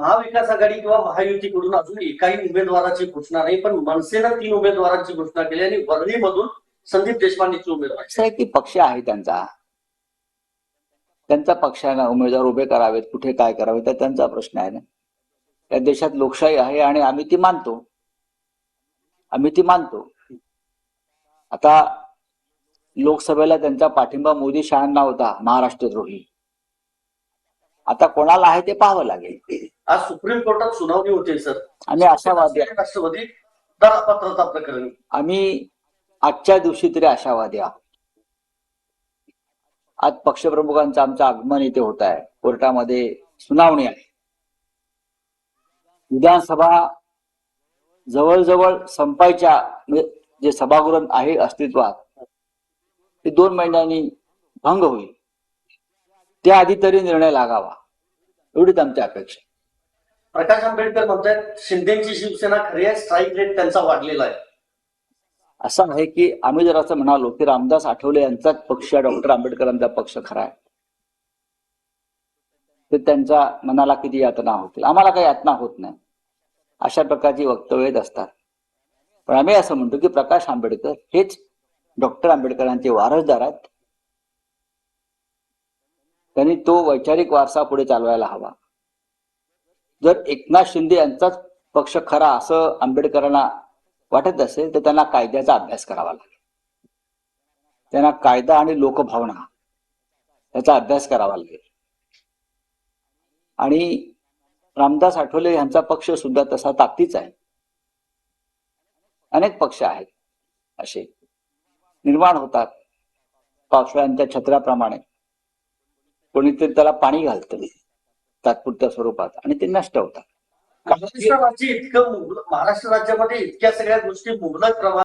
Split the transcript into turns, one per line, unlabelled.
महाविकास आघाडी किंवा महायुतीकडून अजून एकाही उमेदवाराची घोषणा नाही, पण मनसेनं 3 उमेदवारांची घोषणा केली आणि वरळीमधून संदीप देशपांडेची उमेदवार
असं आहे की पक्ष आहे त्यांचा पक्षानं उमेदवार उभे करावेत, कुठे काय करावे तर त्यांचा प्रश्न आहे ना. या देशात लोकशाही आहे आणि आम्ही ती मानतो. आता लोकसभेला त्यांचा पाठिंबा मोदी शहांना होता, महाराष्ट्रद्रोही. आता कोणाला आहे ते पाहावं लागेल.
आज सुप्रीम कोर्टात सुनावणी होते सर.
आम्ही आशावादी
राष्ट्रवादी दरपात्रता प्रकरणी
आम्ही आजच्या दिवशी तरी आशावादी आहोत. आज पक्षप्रमुखांचं आमचं आगमन इथे होत आहे, कोर्टामध्ये सुनावणी आहे. विधानसभा जवळजवळ संपायच्या, जे सभागृह आहे अस्तित्वात ते 2 महिन्यांनी भंग होईल. त्याआधी तरी निर्णय लागावा एवढीच आमची अपेक्षा.
प्रकाश आंबेडकर म्हणतात शिंदेची शिवसेना खरी आहे, स्ट्राईक रेट त्यांचा वाढलेला आहे.
असं आहे की आम्ही जर असं म्हणालो की रामदास आठवले यांचाच पक्ष, डॉक्टर आंबेडकरांचा पक्ष खरा आहे, तर त्यांच्या मनाला किती यातना होतील. आम्हाला काही यातना होत नाही, अशा प्रकारची वक्तव्य येत असतात. पण आम्ही असं म्हणतो की प्रकाश आंबेडकर हेच डॉक्टर आंबेडकरांचे वारसदार आहेत. त्यांनी तो वैचारिक वारसा पुढे चालवायला हवा. जर एकनाथ शिंदे यांचाच पक्ष खरा असं आंबेडकरांना वाटत असेल तर त्यांना कायद्याचा अभ्यास करावा लागेल. त्यांना कायदा आणि लोकभावना याचा अभ्यास करावा लागेल. आणि रामदास आठवले यांचा पक्ष सुद्धा तसा ताकदीचा आहे. अनेक पक्ष आहेत असे निर्माण होतात पावसाळ्यांच्या छत्राप्रमाणे. कोणीतरी त्याला पाणी घालतं तात्पुरत्या स्वरूपात आणि ते नष्ट होतात.
महाराष्ट्र राज्यामध्ये इतक्या सगळ्या गोष्टी मुबलक प्रमाणात